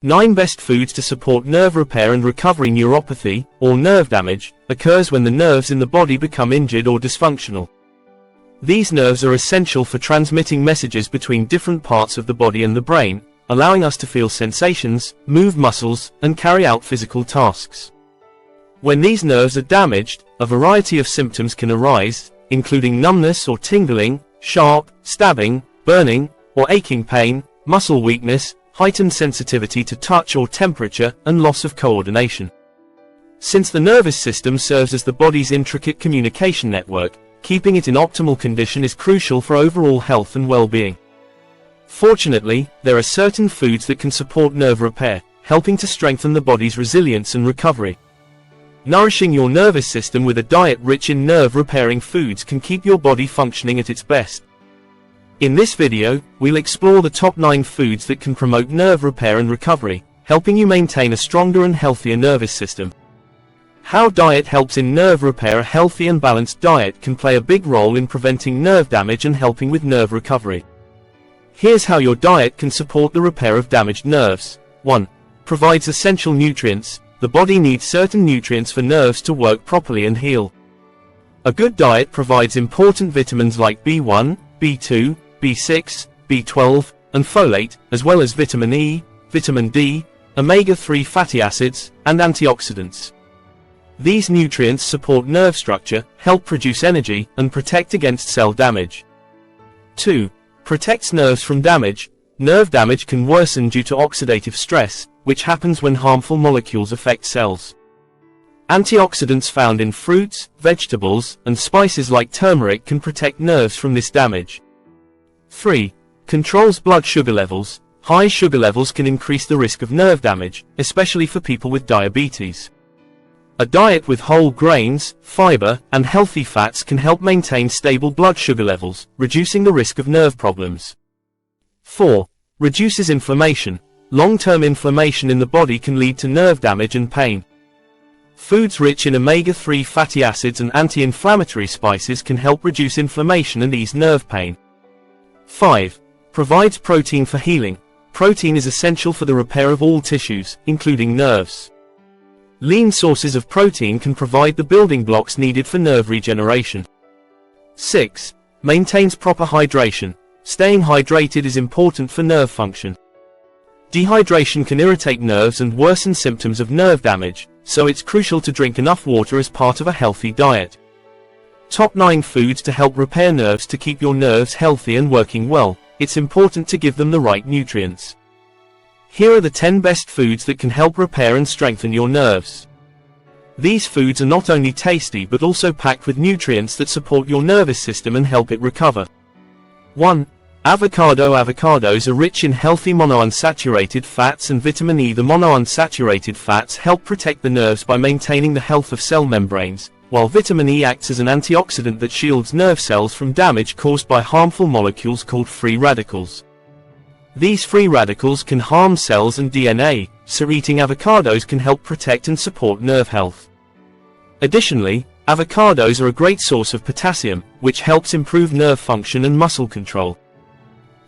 9 best foods to support nerve repair and recovery. Neuropathy, or nerve damage, occurs when the nerves in the body become injured or dysfunctional. These nerves are essential for transmitting messages between different parts of the body and the brain, allowing us to feel sensations, move muscles, and carry out physical tasks. When these nerves are damaged, a variety of symptoms can arise, including numbness or tingling, sharp, stabbing, burning, or aching pain, muscle weakness, heightened sensitivity to touch or temperature, and loss of coordination. Since the nervous system serves as the body's intricate communication network, keeping it in optimal condition is crucial for overall health and well-being. Fortunately, there are certain foods that can support nerve repair, helping to strengthen the body's resilience and recovery. Nourishing your nervous system with a diet rich in nerve-repairing foods can keep your body functioning at its best. In this video, we'll explore the top 9 foods that can promote nerve repair and recovery, helping you maintain a stronger and healthier nervous system. How diet helps in nerve repair. A healthy and balanced diet can play a big role in preventing nerve damage and helping with nerve recovery. Here's how your diet can support the repair of damaged nerves. 1. Provides essential nutrients. The body needs certain nutrients for nerves to work properly and heal. A good diet provides important vitamins like B1, B2, B6, B12, and folate, as well as vitamin E, vitamin D, omega-3 fatty acids, and antioxidants. These nutrients support nerve structure, help produce energy, and protect against cell damage. 2. Protects nerves from damage. Nerve damage can worsen due to oxidative stress, which happens when harmful molecules affect cells. Antioxidants found in fruits, vegetables, and spices like turmeric can protect nerves from this damage. 3. Controls blood sugar levels. High sugar levels can increase the risk of nerve damage, especially for people with diabetes. A diet with whole grains, fiber, and healthy fats can help maintain stable blood sugar levels, reducing the risk of nerve problems. 4. Reduces inflammation. Long-term inflammation in the body can lead to nerve damage and pain. Foods rich in omega-3 fatty acids and anti-inflammatory spices can help reduce inflammation and ease nerve pain. 5. Provides protein for healing. Protein is essential for the repair of all tissues, including nerves. Lean sources of protein can provide the building blocks needed for nerve regeneration. 6. Maintains proper hydration. Staying hydrated is important for nerve function. Dehydration can irritate nerves and worsen symptoms of nerve damage, so it's crucial to drink enough water as part of a healthy diet. Top 9 foods to help repair nerves. To keep your nerves healthy and working well, it's important to give them the right nutrients. Here are the 10 best foods that can help repair and strengthen your nerves. These foods are not only tasty but also packed with nutrients that support your nervous system and help it recover. 1. Avocado. Avocados are rich in healthy monounsaturated fats and vitamin E. The monounsaturated fats help protect the nerves by maintaining the health of cell membranes, while vitamin E acts as an antioxidant that shields nerve cells from damage caused by harmful molecules called free radicals. These free radicals can harm cells and DNA, so eating avocados can help protect and support nerve health. Additionally, avocados are a great source of potassium, which helps improve nerve function and muscle control.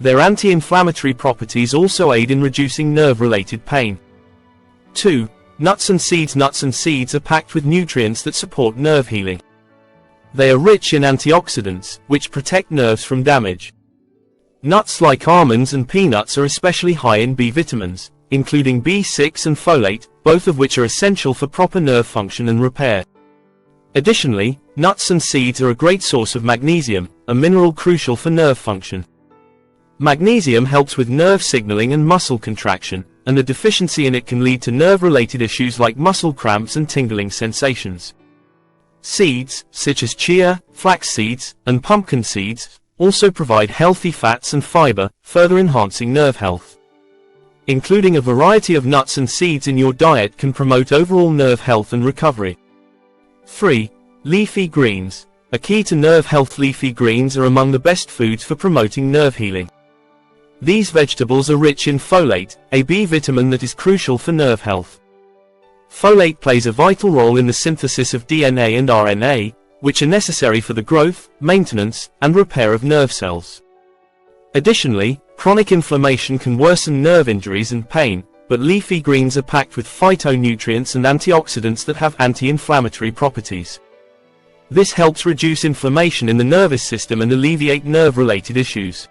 Their anti-inflammatory properties also aid in reducing nerve-related pain. 2. Nuts and seeds. Nuts and seeds are packed with nutrients that support nerve healing. They are rich in antioxidants, which protect nerves from damage. Nuts like almonds and peanuts are especially high in B vitamins, including B6 and folate, both of which are essential for proper nerve function and repair. Additionally, nuts and seeds are a great source of magnesium, a mineral crucial for nerve function. Magnesium helps with nerve signaling and muscle contraction, and a deficiency in it can lead to nerve-related issues like muscle cramps and tingling sensations. Seeds, such as chia, flax seeds, and pumpkin seeds, also provide healthy fats and fiber, further enhancing nerve health. Including a variety of nuts and seeds in your diet can promote overall nerve health and recovery. 3. Leafy greens. A key to nerve health. Leafy greens are among the best foods for promoting nerve healing. These vegetables are rich in folate, a B vitamin that is crucial for nerve health. Folate plays a vital role in the synthesis of DNA and RNA, which are necessary for the growth, maintenance, and repair of nerve cells. Additionally, chronic inflammation can worsen nerve injuries and pain, but leafy greens are packed with phytonutrients and antioxidants that have anti-inflammatory properties. This helps reduce inflammation in the nervous system and alleviate nerve-related issues.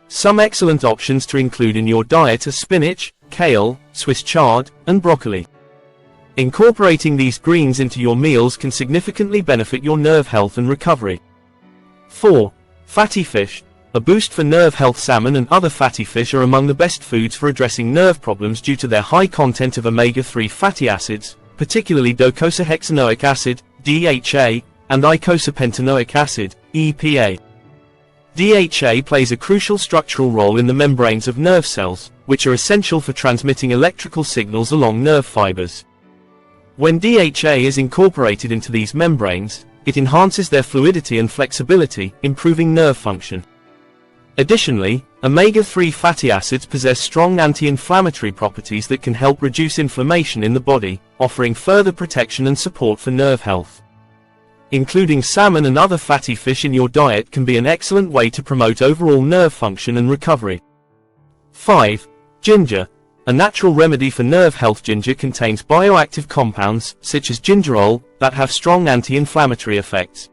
Some excellent options to include in your diet are spinach, kale, Swiss chard, and broccoli. Incorporating these greens into your meals can significantly benefit your nerve health and recovery. 4. Fatty fish. A boost for nerve health. Salmon and other fatty fish are among the best foods for addressing nerve problems due to their high content of omega-3 fatty acids, particularly docosahexaenoic acid, DHA, and eicosapentaenoic acid, EPA. DHA plays a crucial structural role in the membranes of nerve cells, which are essential for transmitting electrical signals along nerve fibers. When DHA is incorporated into these membranes, it enhances their fluidity and flexibility, improving nerve function. Additionally, omega-3 fatty acids possess strong anti-inflammatory properties that can help reduce inflammation in the body, offering further protection and support for nerve health. Including salmon and other fatty fish in your diet can be an excellent way to promote overall nerve function and recovery. 5. Ginger. A natural remedy for nerve health. Ginger contains bioactive compounds, such as gingerol, that have strong anti-inflammatory effects.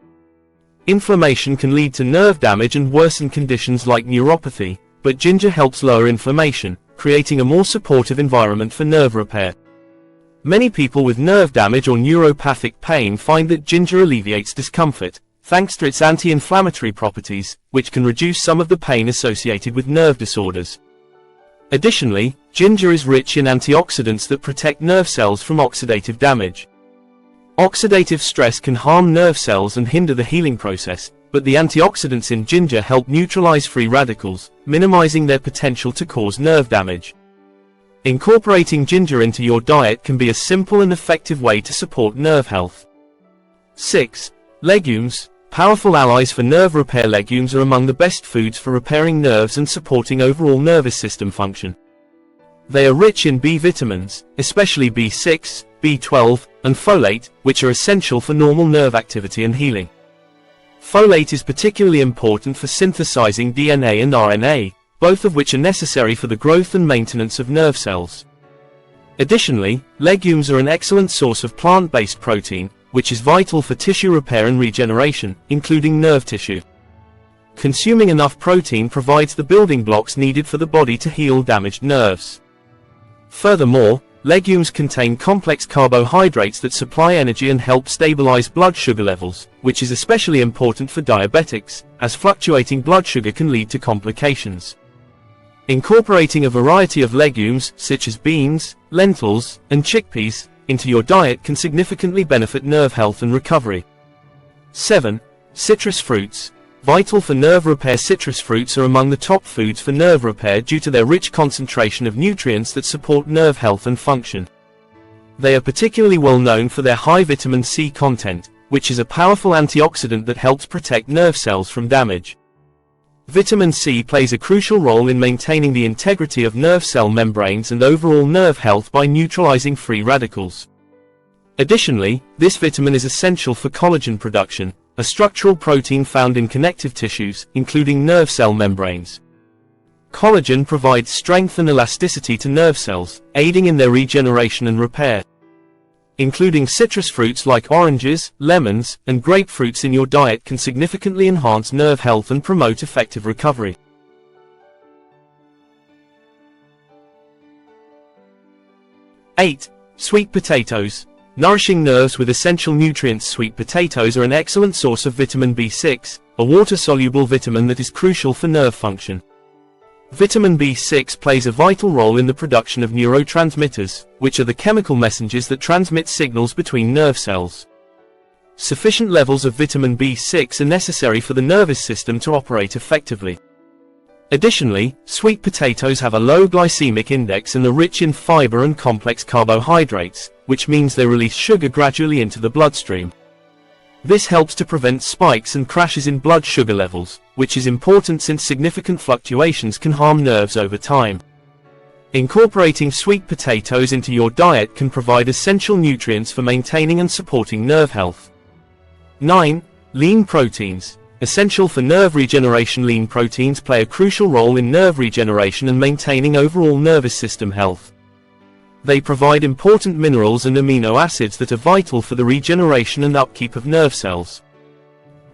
Inflammation can lead to nerve damage and worsen conditions like neuropathy, but ginger helps lower inflammation, creating a more supportive environment for nerve repair. Many people with nerve damage or neuropathic pain find that ginger alleviates discomfort, thanks to its anti-inflammatory properties, which can reduce some of the pain associated with nerve disorders. Additionally, ginger is rich in antioxidants that protect nerve cells from oxidative damage. Oxidative stress can harm nerve cells and hinder the healing process, but the antioxidants in ginger help neutralize free radicals, minimizing their potential to cause nerve damage. Incorporating ginger into your diet can be a simple and effective way to support nerve health. 6. Legumes. Powerful allies for nerve repair. Legumes are among the best foods for repairing nerves and supporting overall nervous system function. They are rich in B vitamins, especially B6, B12, and folate, which are essential for normal nerve activity and healing. Folate is particularly important for synthesizing DNA and RNA, both of which are necessary for the growth and maintenance of nerve cells. Additionally, legumes are an excellent source of plant-based protein, which is vital for tissue repair and regeneration, including nerve tissue. Consuming enough protein provides the building blocks needed for the body to heal damaged nerves. Furthermore, legumes contain complex carbohydrates that supply energy and help stabilize blood sugar levels, which is especially important for diabetics, as fluctuating blood sugar can lead to complications. Incorporating a variety of legumes, such as beans, lentils, and chickpeas, into your diet can significantly benefit nerve health and recovery. 7. Citrus fruits. Vital for nerve repair. Citrus fruits are among the top foods for nerve repair due to their rich concentration of nutrients that support nerve health and function. They are particularly well known for their high vitamin C content, which is a powerful antioxidant that helps protect nerve cells from damage. Vitamin C plays a crucial role in maintaining the integrity of nerve cell membranes and overall nerve health by neutralizing free radicals. Additionally, this vitamin is essential for collagen production, a structural protein found in connective tissues, including nerve cell membranes. Collagen provides strength and elasticity to nerve cells, aiding in their regeneration and repair. Including citrus fruits like oranges, lemons, and grapefruits in your diet can significantly enhance nerve health and promote effective recovery. 8. Sweet potatoes. Nourishing nerves with essential nutrients. Sweet potatoes are an excellent source of vitamin B6, a water-soluble vitamin that is crucial for nerve function. Vitamin B6 plays a vital role in the production of neurotransmitters, which are the chemical messengers that transmit signals between nerve cells. Sufficient levels of vitamin B6 are necessary for the nervous system to operate effectively. Additionally, sweet potatoes have a low glycemic index and are rich in fiber and complex carbohydrates, which means they release sugar gradually into the bloodstream. This helps to prevent spikes and crashes in blood sugar levels, which is important since significant fluctuations can harm nerves over time. Incorporating sweet potatoes into your diet can provide essential nutrients for maintaining and supporting nerve health. 9. Lean proteins. Essential for nerve regeneration. Lean proteins play a crucial role in nerve regeneration and maintaining overall nervous system health. They provide important minerals and amino acids that are vital for the regeneration and upkeep of nerve cells.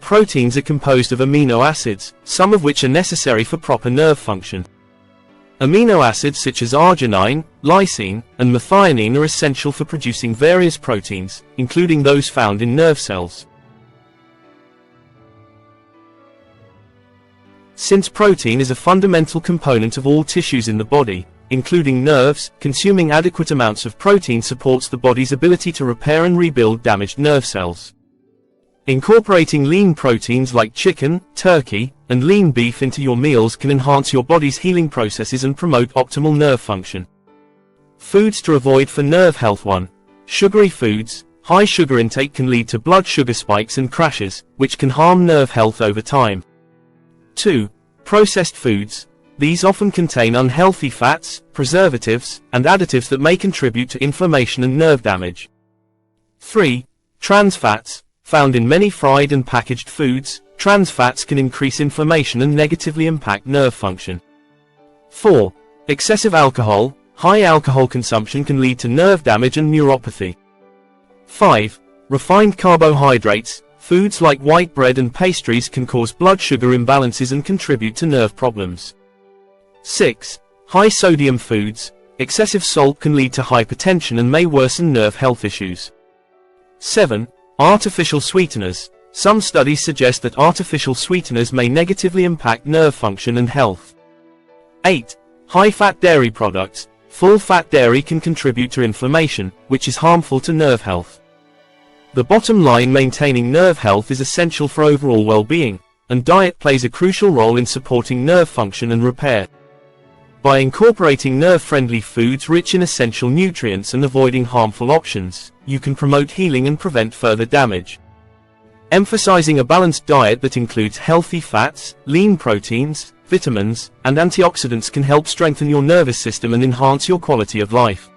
Proteins are composed of amino acids, some of which are necessary for proper nerve function. Amino acids such as arginine, lysine, and methionine are essential for producing various proteins, including those found in nerve cells. Since protein is a fundamental component of all tissues in the body, including nerves, consuming adequate amounts of protein supports the body's ability to repair and rebuild damaged nerve cells. Incorporating lean proteins like chicken, turkey, and lean beef into your meals can enhance your body's healing processes and promote optimal nerve function. Foods to avoid for nerve health. 1. Sugary foods. High sugar intake can lead to blood sugar spikes and crashes, which can harm nerve health over time. 2. Processed foods. These often contain unhealthy fats, preservatives, and additives that may contribute to inflammation and nerve damage. 3. Trans fats. Found in many fried and packaged foods, trans fats can increase inflammation and negatively impact nerve function. 4. Excessive alcohol. High alcohol consumption can lead to nerve damage and neuropathy. 5. Refined carbohydrates. Foods like white bread and pastries can cause blood sugar imbalances and contribute to nerve problems. 6. High sodium foods. Excessive salt can lead to hypertension and may worsen nerve health issues. 7. Artificial sweeteners. Some studies suggest that artificial sweeteners may negatively impact nerve function and health. 8. High-fat dairy products. Full-fat dairy can contribute to inflammation, which is harmful to nerve health. The bottom line: maintaining nerve health is essential for overall well-being, and diet plays a crucial role in supporting nerve function and repair. By incorporating nerve-friendly foods rich in essential nutrients and avoiding harmful options, you can promote healing and prevent further damage. Emphasizing a balanced diet that includes healthy fats, lean proteins, vitamins, and antioxidants can help strengthen your nervous system and enhance your quality of life.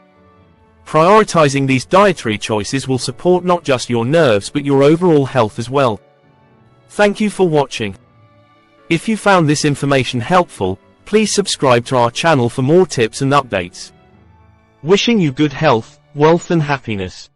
Prioritizing these dietary choices will support not just your nerves but your overall health as well. Thank you for watching. If you found this information helpful, please subscribe to our channel for more tips and updates. Wishing you good health, wealth and happiness.